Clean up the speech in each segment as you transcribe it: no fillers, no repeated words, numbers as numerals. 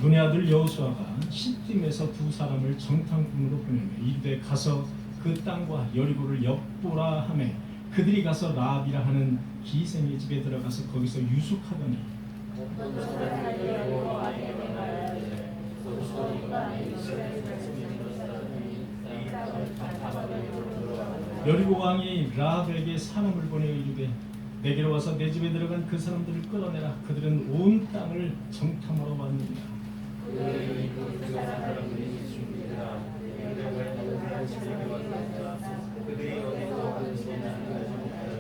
눈의 아들 여호수아가 시딤에서 두 사람을 정탐꾼으로 보내며 이르되 가서 그 땅과 여리고를 엿보라 하매 그들이 가서 라합이라 하는 기생의 집에 들어가서 거기서 유숙하더니 여리고 왕이 라합에게 사람을 보내어 이르되 내게로 와서 내 집에 들어간 그 사람들을 끌어내라. 그들은 온 땅을 정탐하러 왔느니라.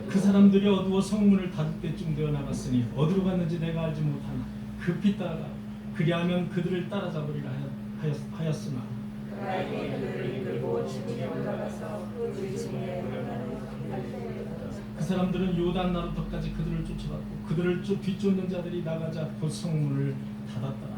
그 사람들이 어두워 성문을 닫을 때쯤 되어 나갔으니 어디로 갔는지 내가 알지 못하나 급히 따라가 그리하면 그들을 따라잡으리라 하였으나 그 사람들은 요단 나루터까지 그들을 쫓아갔고 그들을 뒤쫓는 자들이 나가자 곧 성문을 닫았더라.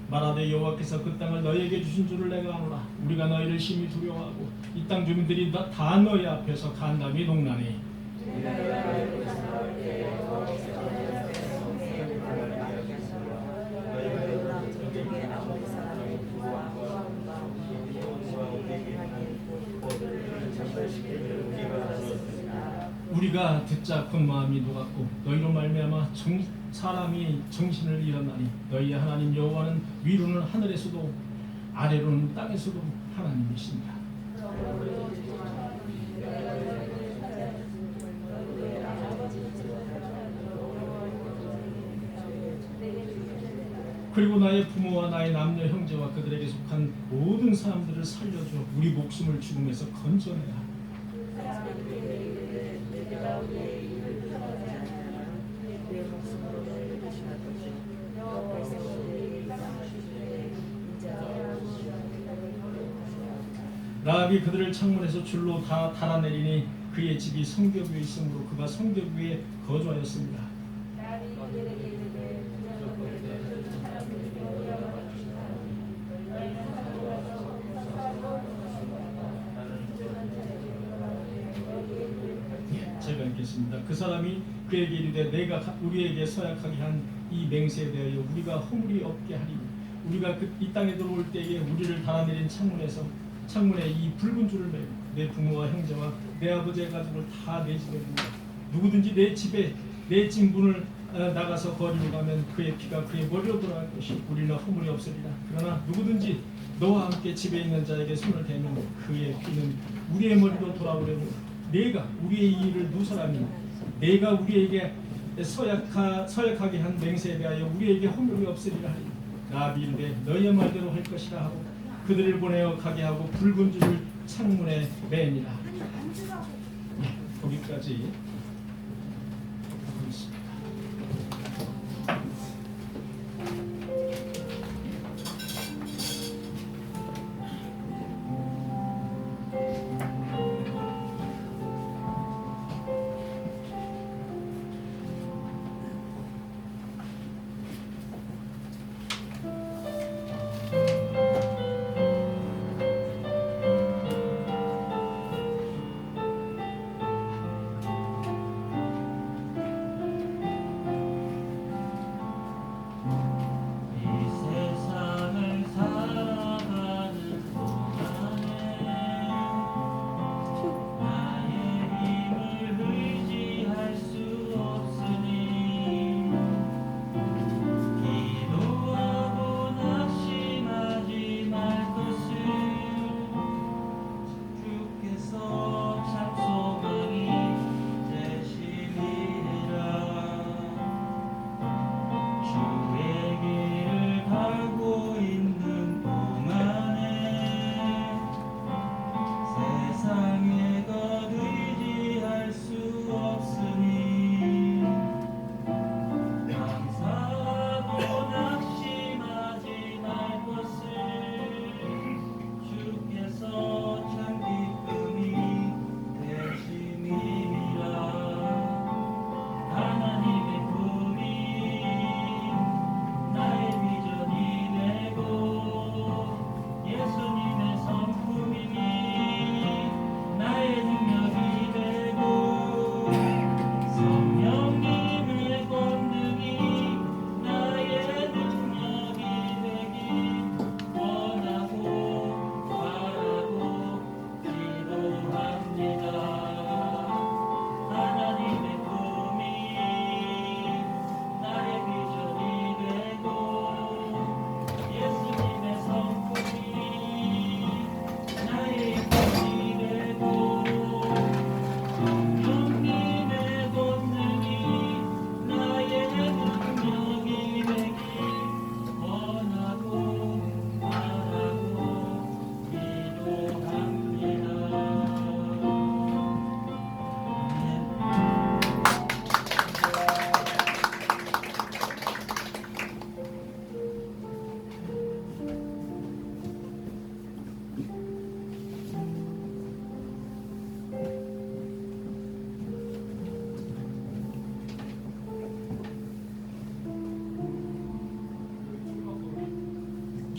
말하되 여호와께서 그 땅을 너희에게 주신 줄을 내가 아노라. 우리가 너희를 심히 두려워하고 이 땅 주민들이 다 너희 앞에서 간담이 농나니 우리가 듣자 곧 마음이 녹았고 너희로 말미암아 사람이 정신을 잃었나니 너희의 하나님 여호와는 위로는 하늘에서도 아래로는 땅에서도 하나님이십니다. 그리고 나의 부모와 나의 남녀 형제와 그들에게 속한 모든 사람들을 살려줘 우리 목숨을 죽음에서 건져내라. 라합이 그들을 창문에서 줄로 다 달아내리니 그의 집이 성벽 위에 있으므로 그가 성벽 위에 거주하였습니다. 제가 읽겠습니다. 그 사람이 그에게 이르되 내가 우리에게 서약하게 한 이 맹세에 대하여 우리가 허물이 없게 하리니 우리가 이 땅에 들어올 때에 우리를 달아내린 창문에 이 붉은 줄을 매고 내 부모와 형제와 내 아버지의 가족을 다 내 집에 두고 누구든지 내 집 문을 나가서 거리로 가면 그의 피가 그의 머리로 돌아갈 것이 우리는 허물이 없으리라. 그러나 누구든지 너와 함께 집에 있는 자에게 손을 대면 그의 피는 우리의 머리로 돌아오려고 내가 우리의 이 일을 누설하니 내가 우리에게 서약하게 한 맹세에 대하여 우리에게 허물이 없으리라 하니 라합이 이르되 너희의 말대로 할 것이라 하고 그들을 보내어 가게 하고 붉은 줄을 창문에 매니라. 거기까지 하겠습니다.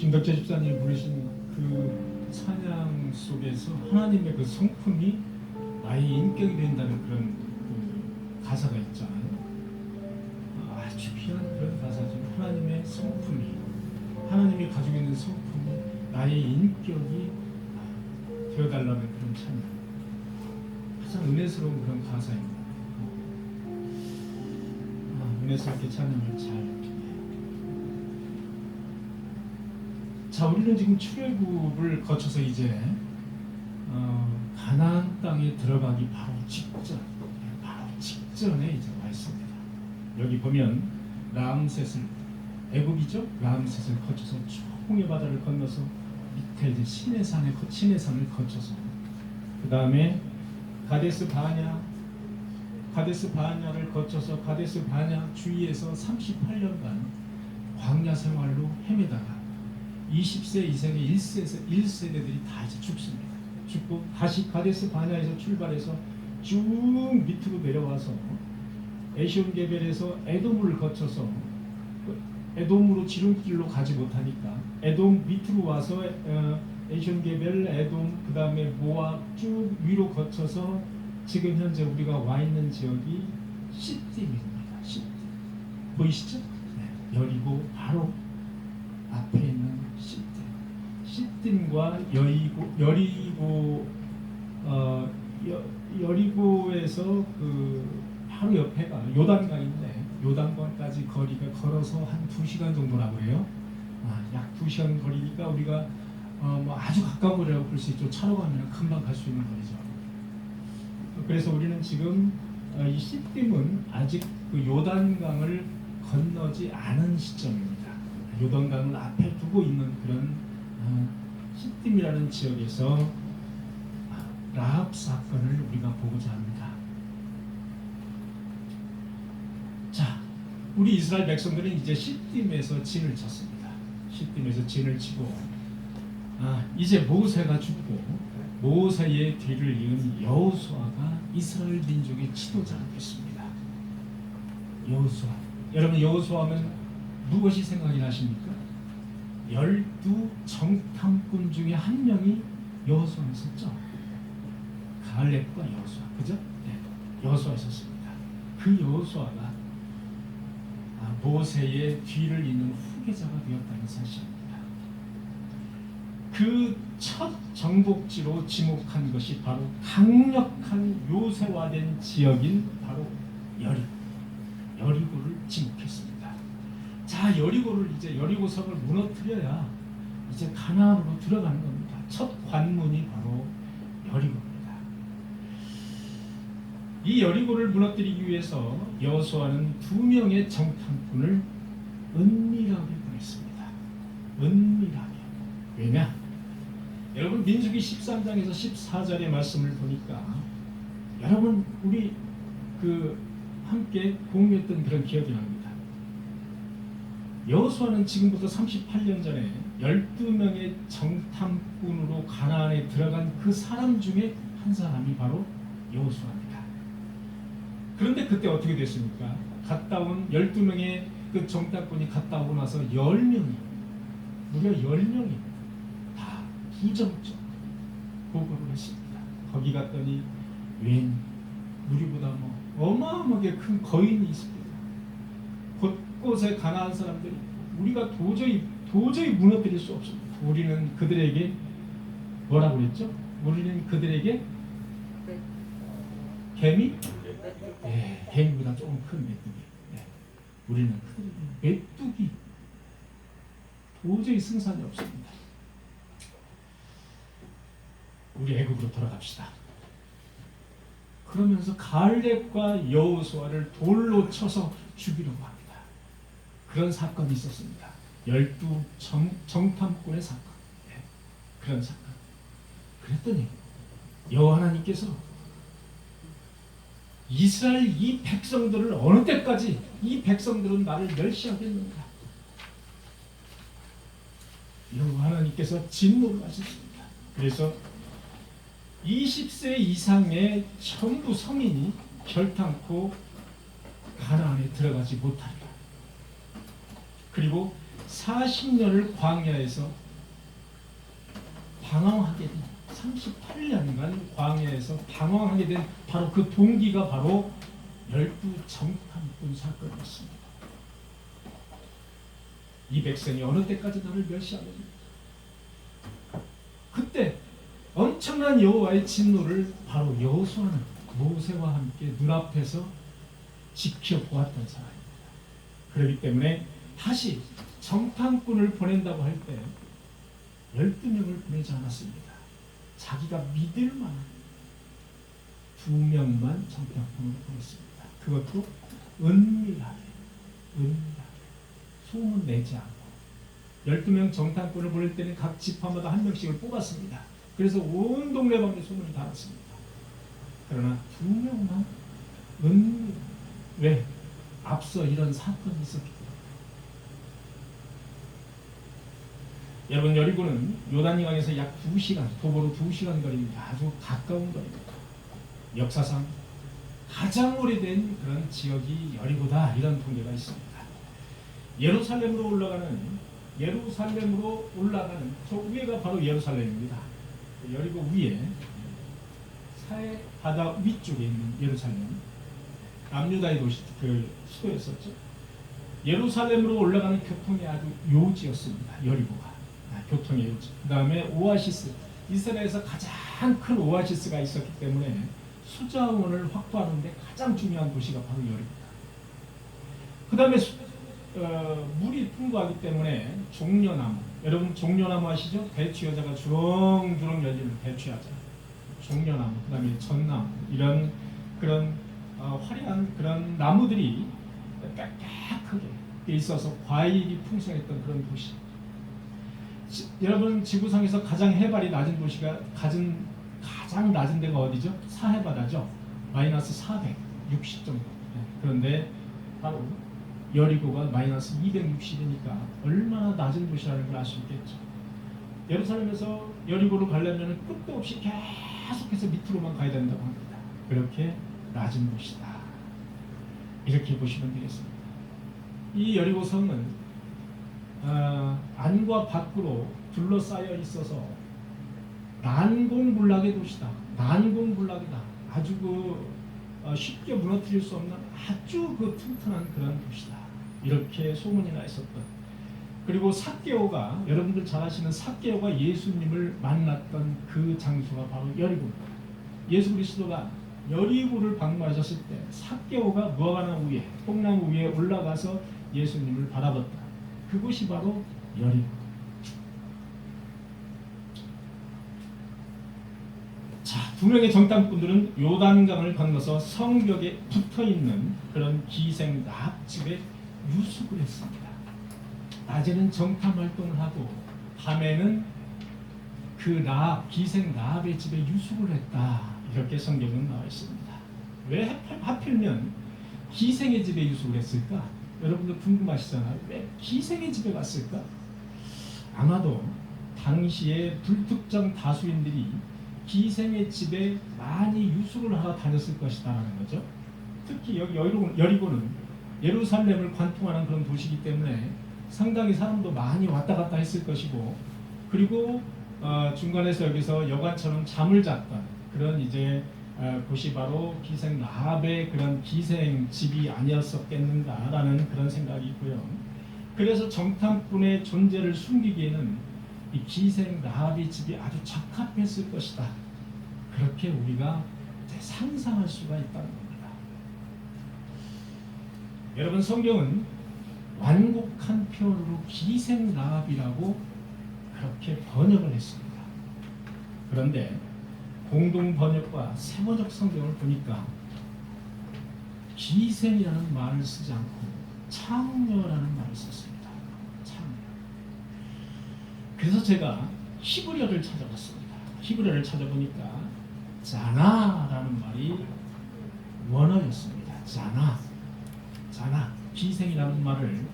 김덕재 집사님이 부르신 그 찬양 속에서 하나님의 그 성품이 나의 인격이 된다는 그런 그 가사가 있잖아요. 아주 귀한 그런 가사죠. 하나님의 성품이, 하나님이 가지고 있는 성품이 나의 인격이 되어달라는 그런 찬양. 가장 은혜스러운 그런 가사입니다. 은혜스럽게 찬양을 잘. 자, 우리는 지금 출애굽을 거쳐서 이제 가나안 땅에 들어가기 바로 직전에 이제 와 있습니다. 여기 보면 람셋을, 애굽이죠? 람셋을 거쳐서 홍해 바다를 건너서 밑에 이제 시내산을 거쳐서 그 다음에 가데스 바냐를 거쳐서 가데스 바냐 주위에서 38년간 광야 생활로 헤매다가 20세 이상의 1세대들이 다 이제 죽습니다. 죽고 다시 가데스 바냐에서 출발해서 쭉 밑으로 내려와서 에시온게벨에서 에돔을 거쳐서 에돔으로 지름길로 가지 못하니까 에돔 밑으로 와서 에시온게벨, 에돔, 그 다음에 모압 쭉 위로 거쳐서 지금 현재 우리가 와 있는 지역이 시딤입니다. 시딤 보이시죠? 네. 여리고 바로 앞에 있는 시딤과 여리고에서 그 바로 옆에가 요단강인데 요단강까지 거리가 걸어서 한 2시간 정도라고 해요. 약 2시간 거리니까 우리가 뭐 아주 가까운 거리라고 볼 수 있죠. 차로 가면 금방 갈 수 있는 거리죠. 그래서 우리는 지금 이 시딤은 아직 그 요단강을 건너지 않은 시점입니다. 요단강을 앞에 두고 있는 그런 시딤이라는 지역에서 라합 사건을 우리가 보고자 합니다. 자, 우리 이스라엘 백성들은 이제 시딤에서 진을 쳤습니다. 시딤에서 진을 치고 이제 모세가 죽고 모세의 뒤를 이은 여호수아가 이스라엘 민족의 지도자가 됐습니다. 여호수아, 여러분 여호수아하면 무엇이 생각이 나십니까? 12 정탐꾼 중에 한 명이 여호수아였었죠. 갈렙과 여호수아, 그죠? 네, 여호수아 있었습니다. 그 여호수아가 모세의 뒤를 잇는 후계자가 되었다는 사실입니다. 그 첫 정복지로 지목한 것이 바로 강력한 요새화된 지역인 바로 여리고를 지목했습니다. 자, 여리고를 이제 여리고성을 무너뜨려야 이제 가나안으로 들어가는 겁니다. 첫 관문이 바로 여리고입니다. 이 여리고를 무너뜨리기 위해서 여호수아는 2명의 정탐꾼을 은밀하게 보냈습니다. 은밀하게. 왜냐? 여러분 민수기 13장에서 14절의 말씀을 보니까 여러분 우리 함께 공유했던 그런 기억이 납니다. 여호수아는 지금부터 38년 전에 12명의 정탐꾼으로 가나안에 들어간 그 사람 중에 한 사람이 바로 여호수아입니다. 그런데 그때 어떻게 됐습니까? 갔다 온 12명의 그 정탐꾼이 갔다 오고 나서 10명이, 무려 10명이 다 부정적 보고를 했습니다. 거기 갔더니 웬 우리보다 뭐 어마어마하게 큰 거인이 있습니다. 곳곳에 가나안 사람들이 우리가 도저히 무너뜨릴 수 없습니다. 우리는 그들에게 뭐라고 그랬죠? 우리는 그들에게 개미? 네, 개미보다 조금 큰 메뚜기. 네, 우리는 그들에게 메뚜기. 도저히 승산이 없습니다. 우리 애굽으로 돌아갑시다. 그러면서 갈렙과 여호수아를 돌로 쳐서 죽이려고 합니다. 그런 사건이 있었습니다. 12 정탐꾼의 사건. 네, 그런 사건. 그랬더니 여호와 하나님께서 이스라엘 이 백성들을 어느 때까지 이 백성들은 나를 멸시하겠는가? 여호와 하나님께서 진노를 하셨습니다. 그래서 20세 이상의 전부 성인이 결탄코 가나안에 들어가지 못하리라. 그리고 40년을 광야에서 방황하게 된 38년간 광야에서 방황하게 된 바로 그 동기가 바로 12정탐꾼 사건이었습니다. 이 백성이 어느 때까지 나를 멸시하겠습니까? 그때 엄청난 여호와의 진노를 바로 여호수아는 모세와 함께 눈앞에서 지켜보았던 사람입니다. 그렇기 때문에 다시 정탐꾼을 보낸다고 할 때 12명을 보내지 않았습니다. 자기가 믿을 만한 2명만 정탐꾼을 보냈습니다. 그것도 은밀하게 소문 내지 않고 12명 정탐꾼을 보낼 때는 각 지파마다 한 명씩을 뽑았습니다. 그래서 온 동네방네 소문이 달았습니다. 그러나 2명만 은밀하게. 왜? 앞서 이런 사건이 있었기 때문에. 여러분, 여리고는 요단강에서 약 2시간, 도보로 2시간 거리입니다. 아주 가까운 거리입니다. 역사상 가장 오래된 그런 지역이 여리고다, 이런 통계가 있습니다. 예루살렘으로 올라가는 저 위에가 바로 예루살렘입니다. 여리고 위에 사해 바다 위쪽에 있는 예루살렘, 남유다의 도시, 그 수도였었죠. 예루살렘으로 올라가는 교통의 아주 요지였습니다. 여리고가 교통의 요지. 그 다음에 오아시스, 이스라엘에서 가장 큰 오아시스가 있었기 때문에 수자원을 확보하는 데 가장 중요한 도시가 바로 여리고다. 그 다음에 물이 풍부하기 때문에 종려나무, 여러분 종려나무 아시죠? 대추 여자가 주렁주렁 열리는 대추야자, 종려나무, 그 다음에 전나무, 이런 그런 화려한 그런 나무들이 빽빽하게 있어서 과일이 풍성했던 그런 도시. 여러분, 지구상에서 가장 해발이 낮은 도시가 가장 낮은 데가 어디죠? 사해바다죠. 마이너스 460 정도. 그런데 바로 여리고가 마이너스 260이니까 얼마나 낮은 도시라는 걸 알 수 있겠죠. 예루살렘에서 여리고로 가려면 끝도 없이 계속해서 밑으로만 가야 된다고 합니다. 그렇게 낮은 곳이다, 이렇게 보시면 되겠습니다. 이 여리고 성은 안과 밖으로 둘러싸여 있어서 난공불락의 도시다. 난공불락이다. 아주 쉽게 무너뜨릴 수 없는 아주 튼튼한 그런 도시다, 이렇게 소문이 나 있었던. 그리고 삭개오가, 여러분들 잘 아시는 삭개오가 예수님을 만났던 그 장소가 바로 여리고입니다. 예수 그리스도가 여리고를 방문하셨을 때 삭개오가 무화과나무 위에, 뽕나무 위에 올라가서 예수님을 바라봤다. 그곳이 바로 여리고. 자, 2명의 정탐꾼들은 요단강을 건너서 성벽에 붙어있는 그런 기생 라합집에 유숙을 했습니다. 낮에는 정탐 활동을 하고 밤에는 그 기생 라합의 집에 유숙을 했다, 이렇게 성경은 나와 있습니다. 왜 하필이면 기생의 집에 유숙을 했을까? 여러분들 궁금하시잖아요. 왜 기생의 집에 갔을까? 아마도 당시에 불특정 다수인들이 기생의 집에 많이 유숙을 하러 다녔을 것이다라는 거죠. 특히 여기 여리고는 예루살렘을 관통하는 그런 도시이기 때문에 상당히 사람도 많이 왔다 갔다 했을 것이고, 그리고 중간에서 여기서 여관처럼 잠을 잤던 그런 이제 곳이 바로 기생 라합의 그런 기생 집이 아니었었겠는가라는 그런 생각이 있고요. 그래서 정탐꾼의 존재를 숨기기에는 이 기생 라합의 집이 아주 적합했을 것이다, 그렇게 우리가 상상할 수가 있다는 겁니다. 여러분, 성경은 완곡한 표현으로 기생 라합이라고 그렇게 번역을 했습니다. 그런데 공동 번역과 세번역 성경을 보니까 기생이라는 말을 쓰지 않고 창녀라는 말을 썼습니다. 창녀. 그래서 제가 히브리어를 찾아봤습니다. 히브리어를 찾아보니까 자나라는 말이 원어였습니다. 자나. 기생이라는 말을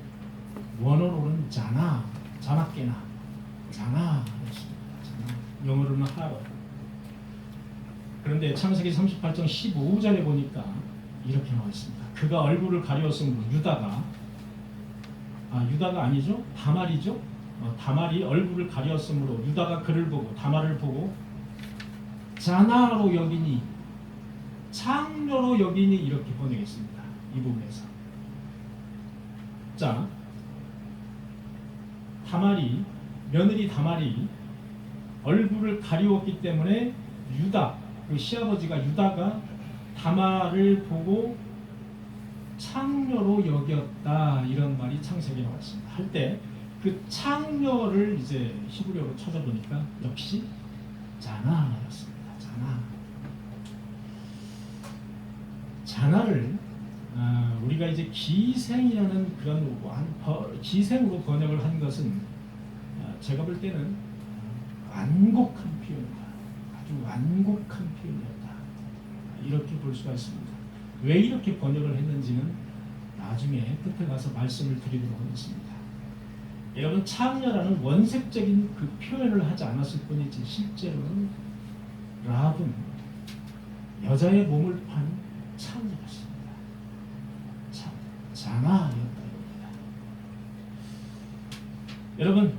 원어로는 자나깨나, 자나였습니다. 영어로는 하러. 그런데 창세기 38장 15절에 보니까 이렇게 나와 있습니다. 그가 얼굴을 가리었으므로 유다가 유다가 아니죠. 다말이죠. 다말이 얼굴을 가렸으므로 유다가 그를 보고 다말을 보고 자나로 여기니 창녀로 여기니 이렇게 번역했습니다. 이 부분에서. 자, 다말이 며느리 다말이 얼굴을 가리웠기 때문에 유다 그 시아버지가 유다가 다말을 보고 창녀로 여겼다 이런 말이 창세기에 나왔습니다. 할 때 그 창녀를 이제 히브리어로 찾아보니까 역시 자나였습니다. 자나를 우리가 이제 기생이라는 그런 기생으로 번역을 한 것은 제가 볼 때는 완곡한 표현이다. 아주 완곡한 표현이었다. 이렇게 볼 수가 있습니다. 왜 이렇게 번역을 했는지는 나중에 끝에 가서 말씀을 드리도록 하겠습니다. 여러분 창녀라는 원색적인 그 표현을 하지 않았을 뿐이지 실제로는 라합은 여자의 몸을 판 창녀였습니다. 자나였다. 여러분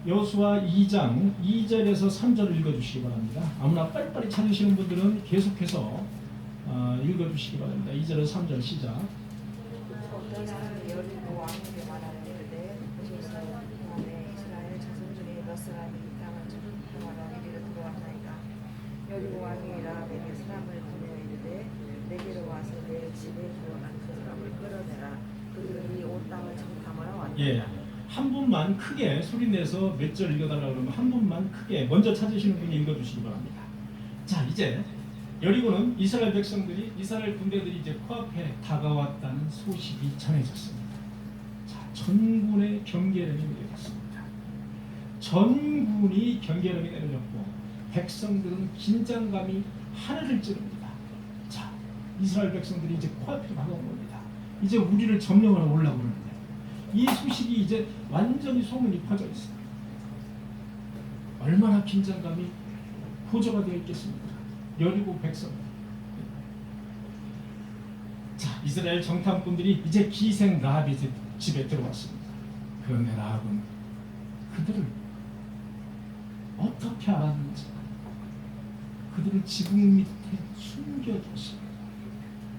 여호수아 2장 2절에서 3절을 읽어주시기 바랍니다. 아무나 빨리빨리 찾으시는 분들은 계속해서 읽어주시기 바랍니다. 2절에서 3절 시작. 여리고 왕이 라합에게 사람을 보내어 이르되 내게로 와서 내 집에 들어간 그 사람을 끌어내라. 그들이 온 땅을 정탐하러 왔다. 예, 한 분만 크게 소리 내서 몇 절 읽어달라고 그러면 한 분만 크게 먼저 찾으시는 분이 읽어주시기 바랍니다. 자, 이제 여리고는 이스라엘 백성들이 이스라엘 군대들이 이제 코앞에 다가왔다는 소식이 전해졌습니다. 자, 전군의 경계령이 내려졌습니다. 전군이 경계령이 내려졌고 백성들은 긴장감이 하늘을 찌릅니다. 자, 이스라엘 백성들이 이제 코앞에 다가온 겁니다. 이제 우리를 점령하러 오려고 그러는데 이 소식이 이제 완전히 소문이 퍼져 있어요. 얼마나 긴장감이 고조가 되어 있겠습니까? 여리고 백성. 자, 이스라엘 정탐꾼들이 이제 기생 라합의 집에 들어왔습니다. 그런데 라합은 그들을 어떻게 알았는지 그들을 지붕 밑에 숨겨뒀습니다.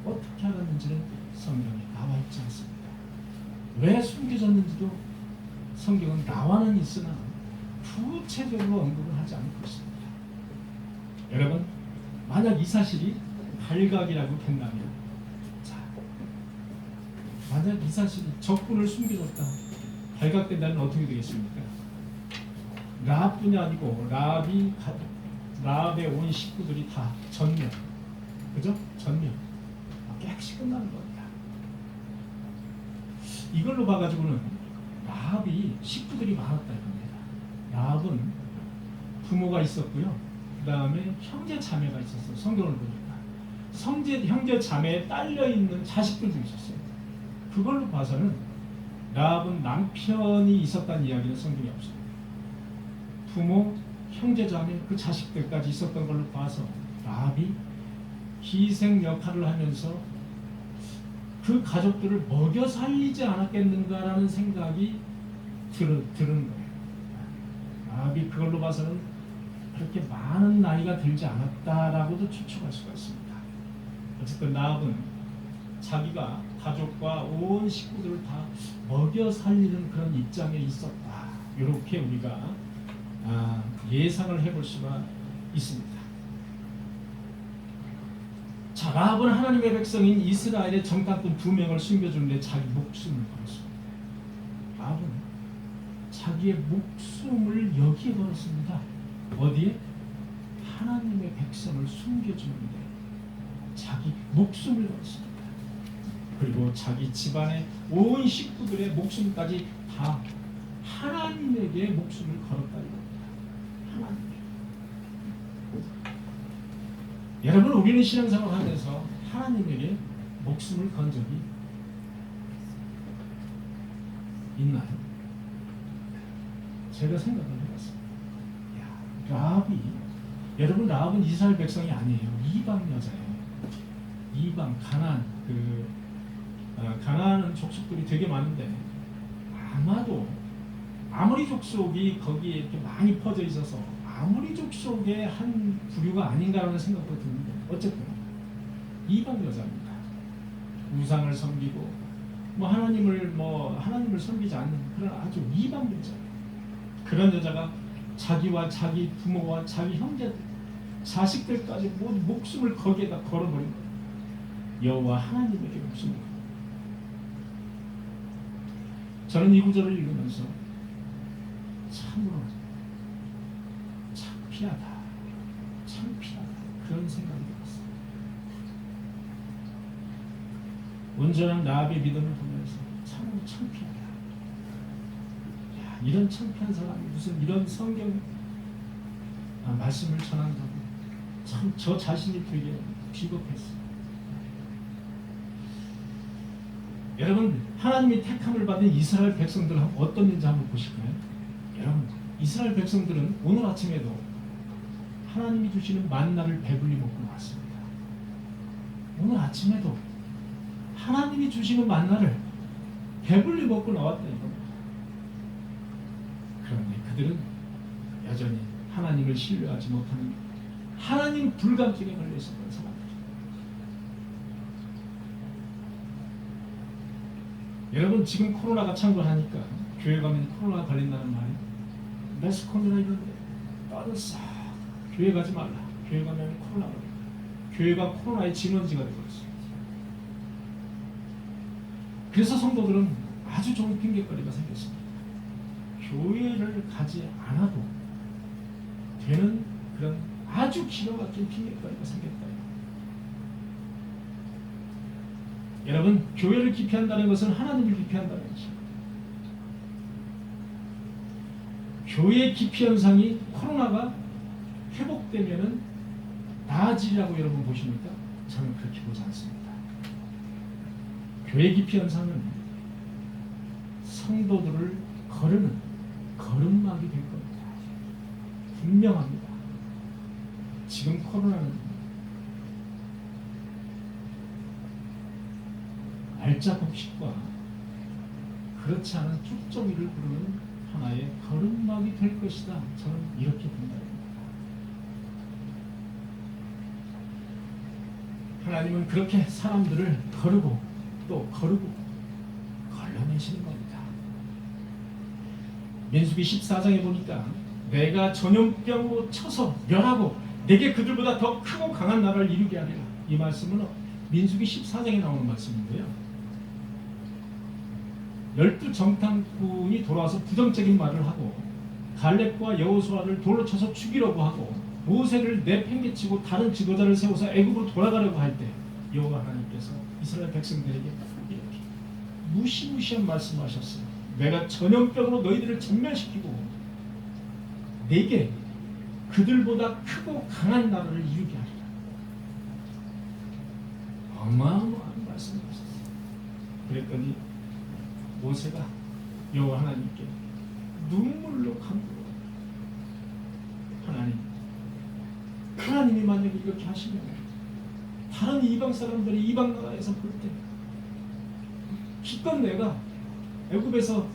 어떻게 알았는지는 성경에 나와 있지 않습니다. 왜 숨겨졌는지도 성경은 나와는 있으나 구체적으로 언급을 하지 않고 있습니다. 여러분, 만약 이 사실이 발각이라고 된다면, 자, 만약 이 사실이 적군을 숨겨줬다 발각된다면 어떻게 되겠습니까? 라합뿐이 아니고 라합에 온 식구들이 다 전멸, 그죠? 전멸, 깨끗이 끝나는 겁니다. 이걸로 봐가지고는 라합이 식구들이 많았다 이겁니다. 라합은 부모가 있었고요. 그 다음에 형제 자매가 있었어요. 성경을 보니까 형제 자매에 딸려 있는 자식들도 있었어요. 그걸로 봐서는 라합은 남편이 있었다는 이야기는 성경에 없습니다. 부모, 형제 자매, 그 자식들까지 있었던 걸로 봐서 라합이 희생 역할을 하면서 그 가족들을 먹여 살리지 않았겠는가라는 생각이 드는 거예요. 라합이 그걸로 봐서는 그렇게 많은 나이가 들지 않았다라고도 추측할 수가 있습니다. 어쨌든 라합은 자기가 가족과 온 식구들을 다 먹여 살리는 그런 입장에 있었다. 이렇게 우리가 예상을 해볼 수가 있습니다. 자, 라합은 하나님의 백성인 이스라엘의 정탐꾼 2명을 숨겨주는데 자기 목숨을 걸었습니다. 라합은 자기의 목숨을 여기에 걸었습니다. 어디에? 하나님의 백성을 숨겨주는데 자기 목숨을 걸었습니다. 그리고 자기 집안의 온 식구들의 목숨까지 다 하나님에게 목숨을 걸었다 이겁니다. 하나님. 여러분, 우리는 신앙생활 하면서 하나님에게 목숨을 건 적이 있나요? 제가 생각을 해봤습니다. 라합이, 여러분, 라합은 이스라엘 백성이 아니에요. 이방 여자예요. 이방 가나안, 가나안은 족속들이 되게 많은데 아마도 아모리족 속이 거기에 이렇게 많이 퍼져 있어서 아모리족 속의 한 부류가 아닌가라는 생각도 드는데 어쨌든 이방 여자입니다. 우상을 섬기고 하나님을 섬기지 않는 그런 아주 이방 여자. 그런 여자가 자기와 자기 부모와 자기 형제 자식들까지 모두 목숨을 거기에다 걸어버린 거예요. 여호와 하나님에게 목숨을 걸어. 저는 이 구절을 읽으면서 참으로 창피하다 그런 생각이 들었어요. 온전한 라합의 믿음을 보면서 참으로 창피하다. 야, 이런 창피한 사람이 무슨 이런 성경 말씀을 전한다고 참 저 자신이 되게 비겁했어요. 여러분, 하나님이 택함을 받은 이스라엘 백성들은 어떤지 한번 보실까요? 여러분, 이스라엘 백성들은 오늘 아침에도 하나님이 주시는 만나를 배불리 먹고 나왔습니다. 오늘 아침에도 하나님이 주시는 만나를 배불리 먹고 나왔다 이겁니다. 그런데 그들은 여전히 하나님을 신뢰하지 못하는 하나님 불감증에 걸려 있었던 사람들. 여러분, 지금 코로나가 창궐하니까 교회 가면 코로나 걸린다는 말이 매스컴이나 이런 데 떠들썩 교회 가지 말라. 교회 가면 코로나 걸린다. 교회가 코로나의 진원지가 되어버렸어요. 그래서 성도들은 아주 좋은 핑계거리가 생겼습니다. 교회를 가지 않아도 되는 그런 아주 기가 막힌 핑계거리가 생겼다. 여러분, 교회를 기피한다는 것은 하나님을 기피한다는 것이죠. 교회 기피 현상이 코로나가 회복되면은 나아지리라고 여러분 보십니까? 저는 그렇게 보지 않습니다. 교회 기피 현상은 성도들을 거르는 걸음막이 될 겁니다. 분명합니다. 지금 코로나는 알짜복식과 그렇지 않은 툭정이를 부르는 하나의 걸음막이 될 것이다. 저는 이렇게 본다. 하나님은 그렇게 사람들을 거르고 또 거르고 걸러내시는 겁니다. 민수기 14장에 보니까 내가 전염병으로 쳐서 멸하고 내게 그들보다 더 크고 강한 나라를 이루게 하리라. 이 말씀은 민수기 14장에 나오는 말씀인데요. 12 정탐꾼이 돌아와서 부정적인 말을 하고 갈렙과 여호수아를 돌로 쳐서 죽이려고 하고 모세를 내팽개치고 다른 지도자를 세워서 애굽으로 돌아가려고 할 때 여호와 하나님께서 이스라엘 백성들에게 이렇게 무시무시한 말씀하셨어요. 내가 전염병으로 너희들을 전멸시키고 내게 그들보다 크고 강한 나라를 이루게 하리라. 어마어마한 말씀을 하셨어요. 그랬더니 모세가 여호와 하나님께 눈물로 간구로 하나님이 만약에 이렇게 하시면 다른 이방 사람들이 이방 나라에서 볼 때 기껏 내가 애굽에서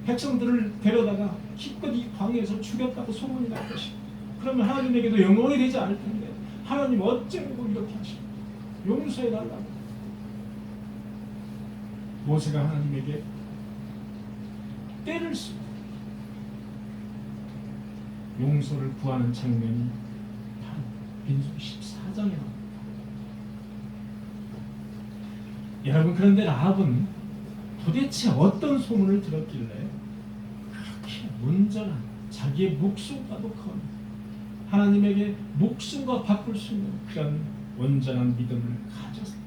백성들을 데려다가 기껏 이 광야에서 죽였다고 소문이 날 것이고 그러면 하나님에게도 영원히 되지 않을 텐데 하나님 어쩌고 이렇게 하시고 용서해달라고 모세가 하나님에게 때를 쓰고 용서를 구하는 장면이 바로 민수기 14장에 나옵니다. 여러분, 그런데 라합은 도대체 어떤 소문을 들었길래 그렇게 온전한 자기의 목숨과도 커 하나님에게 목숨과 바꿀 수 있는 그런 온전한 믿음을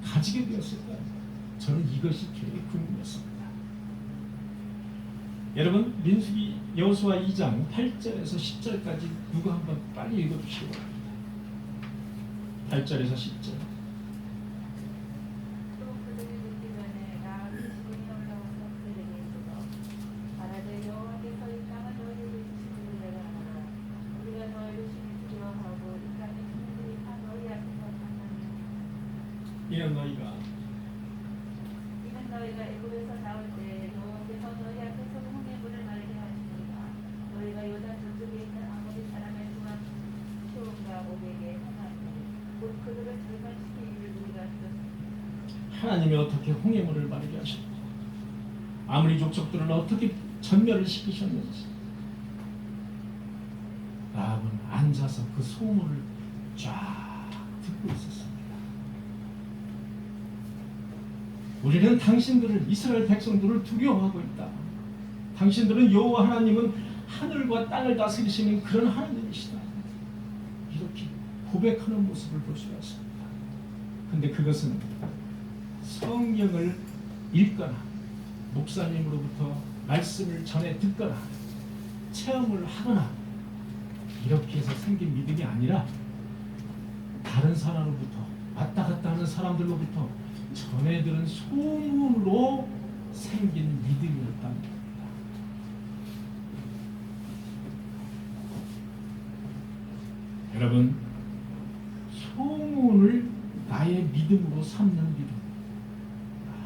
가지게 되었을까요? 저는 이것이 되게 궁금했습니다. 여러분, 민수기 여호수아 2장 8절에서 10절까지 누구 한번 빨리 읽어주시기 바랍니다. 8절에서 10절. 이는 너희가 애굽에서 나올 때 여호와께서 너희 내가 우리에게 행하니 곧 그들을 절반시키기를 우리가 들었습니다. 하나님이 어떻게 홍해물을 마르게 하셨고 아무리 족속들을 어떻게 전멸을 시키셨는지 라합은 앉아서 그 소문을 쫙 듣고 있었습니다. 우리는 당신들을 이스라엘 백성들을 두려워하고 있다. 당신들은 여호와 하나님은 하늘과 땅을 다스리시는 그런 하나님이시다. 이렇게 고백하는 모습을 볼 수가 있습니다. 근데 그것은 성경을 읽거나 목사님으로부터 말씀을 전해 듣거나 체험을 하거나 이렇게 해서 생긴 믿음이 아니라 다른 사람으로부터 왔다 갔다 하는 사람들로부터 전해 들은 소문으로 생긴 믿음이었다는 겁니다. 여러분, 소문을 나의 믿음으로 삼는 믿음,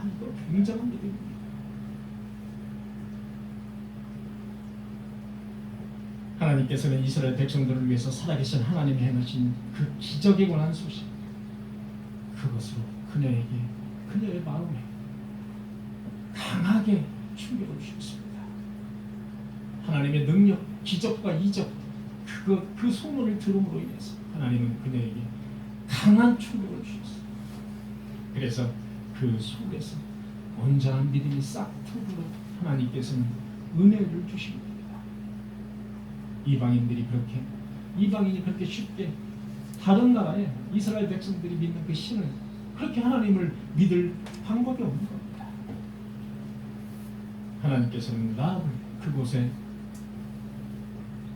이거 굉장한 믿음입니다. 하나님께서는 이스라엘 백성들을 위해서 살아계신 하나님이 행하신 그 기적에 관한 소식, 그것으로 그녀의 마음에 강하게 충격을 주셨습니다. 하나님의 능력, 기적과 이적, 그 소문을 들음으로 인해서 하나님은 그녀에게 강한 충격을 주셨어요. 그래서 그 속에서 온전한 믿음이 싹트도록 하나님께서는 은혜를 주십니다. 이방인이 그렇게 쉽게 다른 나라에 이스라엘 백성들이 믿는 그 신을 그렇게 하나님을 믿을 방법이 없는 겁니다. 하나님께서는 라합을 그곳에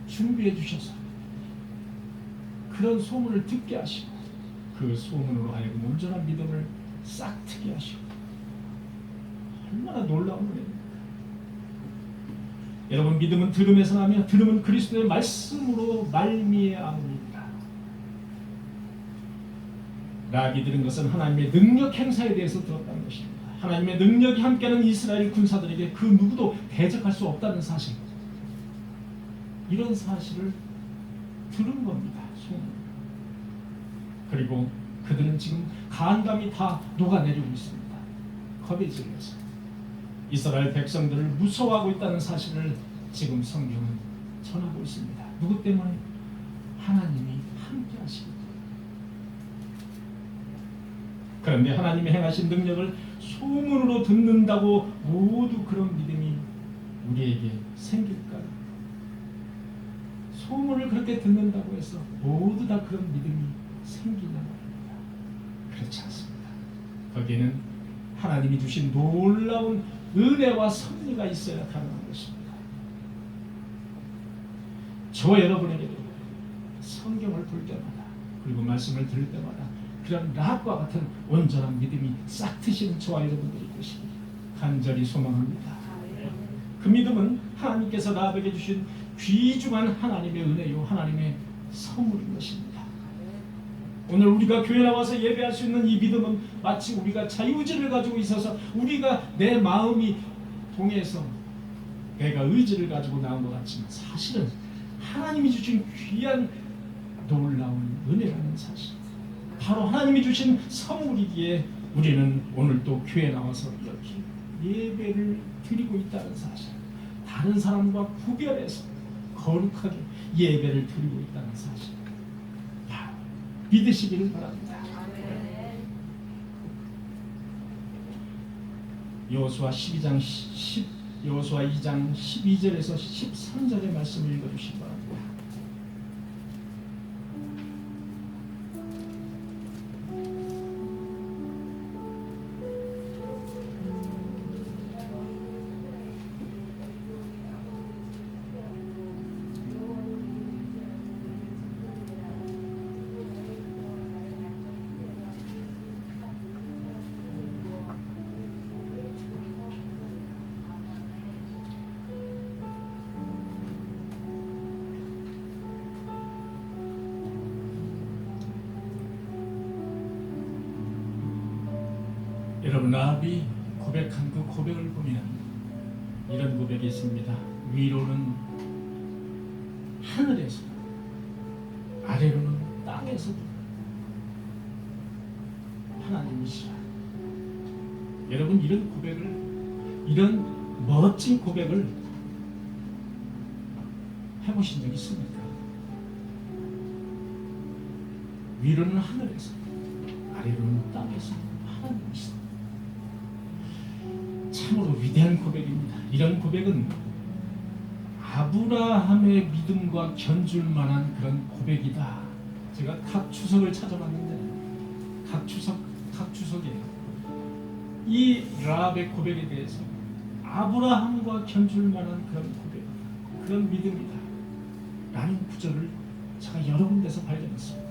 준비해 주셔서 그런 소문을 듣게 하시고 그 소문으로 하여금 온전한 믿음을 싹트게 하시고 얼마나 놀라운 은혜입니까? 여러분, 믿음은 들음에서 나며 들음은 그리스도의 말씀으로 말미암으니라. 라합이 들은 것은 하나님의 능력 행사에 대해서 들었다는 것입니다. 하나님의 능력이 함께하는 이스라엘 군사들에게 그 누구도 대적할 수 없다는 사실, 이런 사실을 들은 겁니다. 소문. 그리고 그들은 지금 간담이 다 녹아내리고 있습니다. 겁에 질려서 이스라엘 백성들을 무서워하고 있다는 사실을 지금 성경은 전하고 있습니다. 누구 때문에? 하나님이 함께 하시기 때문에. 그런데 하나님이 행하신 능력을 소문으로 듣는다고 모두 그런 믿음이 우리에게 생길까요? 소문을 그렇게 듣는다고 해서 모두 다 그런 믿음이 생기냐 말입니다. 그렇지 않습니다. 거기에는 하나님이 주신 놀라운 은혜와 섭리가 있어야 가능한 것입니다. 저와 여러분에게도 성경을 볼 때마다 그리고 말씀을 들을 때마다 그런 라합과 같은 온전한 믿음이 싹 트시는 저와 여러분들이 되시길 간절히 소망합니다. 그 믿음은 하나님께서 라합에게 주신 귀중한 하나님의 은혜요, 하나님의 선물인 것입니다. 오늘 우리가 교회 나와서 예배할 수 있는 이 믿음은 마치 우리가 자유의지를 가지고 있어서 우리가 내 마음이 동해서 내가 의지를 가지고 나온 것 같지만 사실은 하나님이 주신 귀한 놀라운 은혜라는 사실, 바로 하나님이 주신 선물이기에 우리는 오늘 또 교회 나와서 이렇게 예배를 드리고 있다는 사실, 다른 사람과 구별해서 거룩하게 예배를 드리고 있다는 사실 믿으시기를 바랍니다. 여호수아 2장 12절에서 13절의 말씀을 읽어주시기 바랍니다. 여러분, 라합이 고백한 그 고백을 보면 이런 고백이 있습니다. 위로는 하늘에서, 아래로는 땅 땅에서도 하나님이시라. 여러분, 이런 멋진 고백을 해보신 적 있습니까? 위로는 하늘에서, 아래로는 땅에서 하나님이시다. 참으로 위대한 고백입니다. 이런 고백은 아브라함의 믿음과 견줄 만한 그런 고백이다. 제가 각 주석을 찾아봤는데 각 주석에 이 라합의 고백에 대해서 아브라함과 견줄 만한 그런 고백, 그런 믿음이다 라는 구절을 제가 여러 군데서 발견했습니다.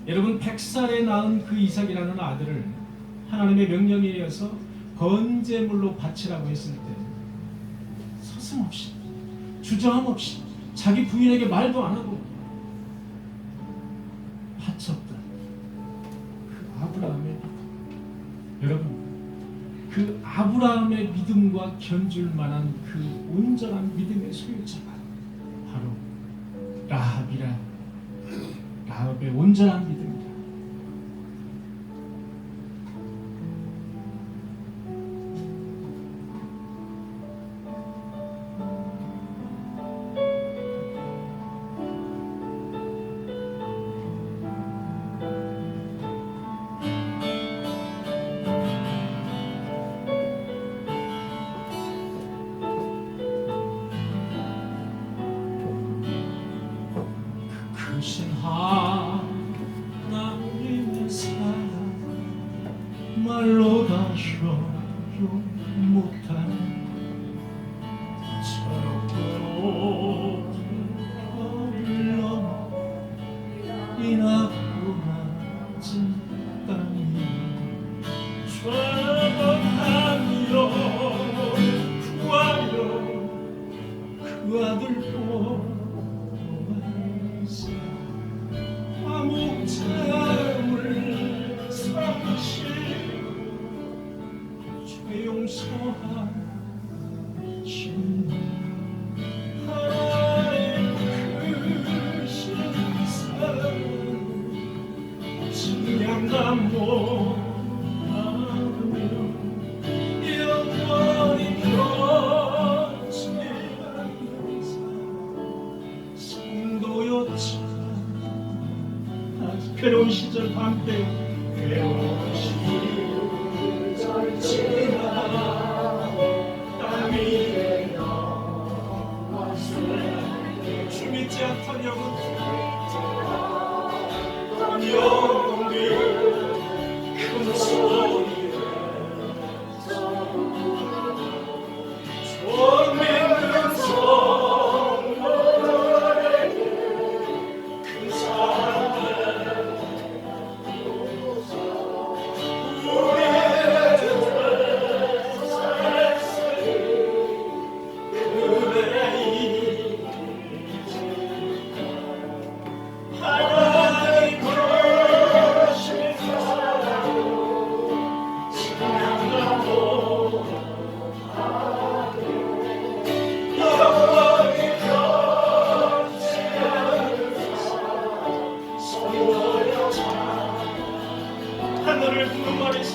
여러분, 100살에 낳은 그 이삭이라는 아들을 하나님의 명령에 의해서 번제물로 바치라고 했을 때 서슴없이, 주저함 없이, 자기 부인에게 말도 안 하고 바쳤던 그 아브라함의 믿음. 여러분, 그 아브라함의 믿음과 견줄 만한 그 온전한 믿음의 소유자가 바로 라합의 온전한 믿음이다. 크신 하나님의 사랑 말로 다 효용 못한 저렇게로 거리를 넘어 이 나고 낮은 땅이 죄범하며 구하려 그 아들 목자를 삼으시고 죄 용서하신 하나의 크신 사랑 증량감 못하며 영원히 변치는 성도였지. 괴로운 시절 밤때 괴로운 시절 지나 땀 위에 넘어서 주 믿지 않던 영혼들 큰 소리에 못 믿는 성도들에게 큰 사랑 하늘을 부는 말이사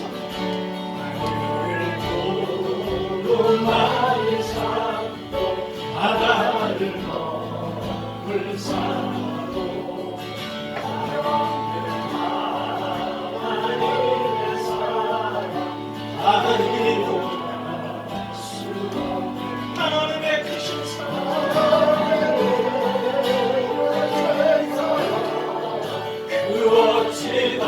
바다를 넘을 사로 하나님의 사랑 하나님의 하나님의 크신 사랑 그 어찌다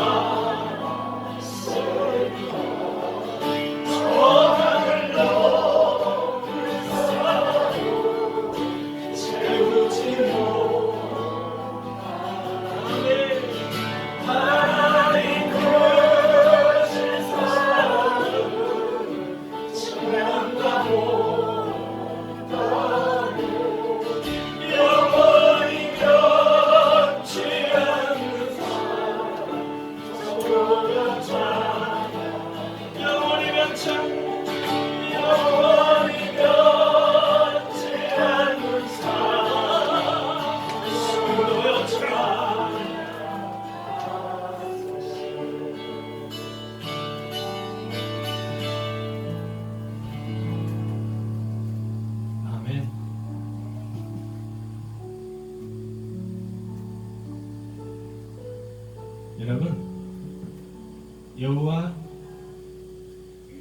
여호수아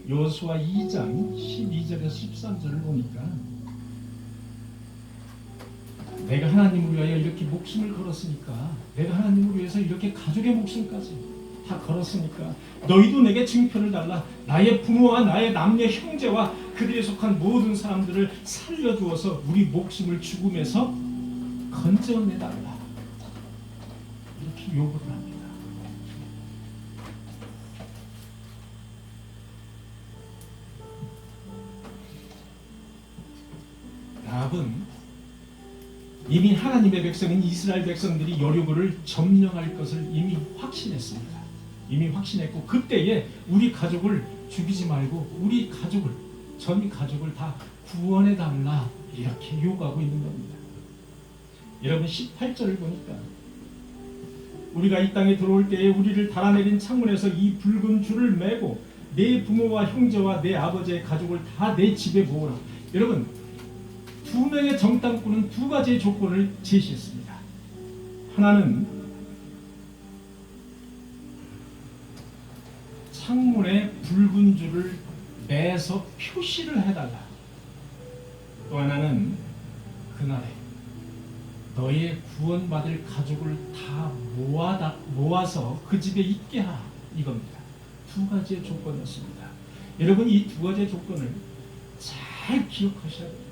2장 12절에서 13절을 보니까 내가 하나님을 위하여 이렇게 목숨을 걸었으니까, 내가 하나님을 위해서 이렇게 가족의 목숨까지 다 걸었으니까 너희도 내게 증표를 달라. 나의 부모와 나의 남녀 형제와 그들에 속한 모든 사람들을 살려주어서 우리 목숨을 죽음에서 건져내달라. 이렇게 요구를 합니다. 야합은 이미 하나님의 백성인 이스라엘 백성들이 여리고를 점령할 것을 이미 확신했습니다. 이미 확신했고, 그때에 우리 가족을 죽이지 말고 우리 가족을, 전 가족을 다 구원해 달라, 이렇게 요구하고 있는 겁니다. 여러분 18절을 보니까 우리가 이 땅에 들어올 때에 우리를 달아내린 창문에서 이 붉은 줄을 매고 내 부모와 형제와 내 아버지의 가족을 다 내 집에 모으라. 여러분, 두 명의 정탐꾼은 두 가지의 조건을 제시했습니다. 하나는 창문에 붉은 줄을 매서 표시를 해달라. 또 하나는 그날에 너의 구원받을 가족을 다 모아서 그 집에 있게 하라, 이겁니다. 두 가지의 조건이었습니다. 여러분, 이 두 가지의 조건을 잘 기억하셔야 됩니다.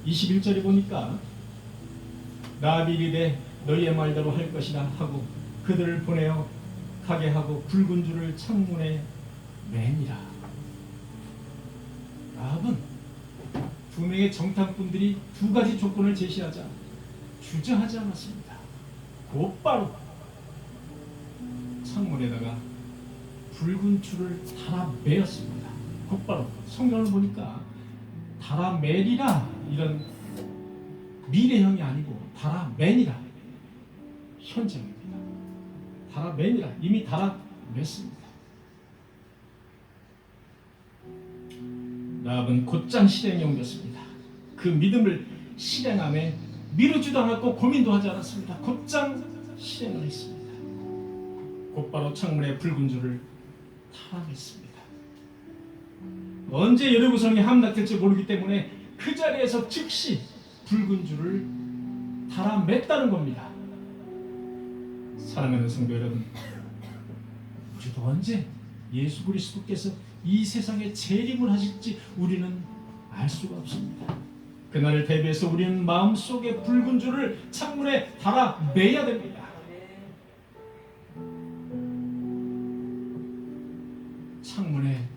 21절에 보니까 라합이 이르되 너희의 말대로 할 것이라 하고 그들을 보내어 가게 하고 붉은 줄을 창문에 매니라. 라합은 두 명의 정탐꾼들이 두 가지 조건을 제시하자 주저하지 않았습니다. 곧바로 창문에다가 붉은 줄을 달아 매었습니다. 곧바로. 성경을 보니까 달아 매리라, 이런 미래형이 아니고 달아 매니라, 현재형입니다. 달아 매니라, 이미 달아 맸습니다. 라합은 곧장 실행에 옮겼습니다. 그 믿음을 실행함에 미루지도 않았고 고민도 하지 않았습니다. 곧장 실행을 했습니다. 곧바로 창문에 붉은 줄을 달아냈습니다. 언제 여리고성이 함락될지 모르기 때문에 그 자리에서 즉시 붉은 줄을 달아맸다는 겁니다. 사랑하는 성도 여러분, 우리도 언제 예수 그리스도께서 이 세상에 재림을 하실지 우리는 알 수가 없습니다. 그날을 대비해서 우리는 마음속에 붉은 줄을 창문에 달아매야 됩니다. 창문에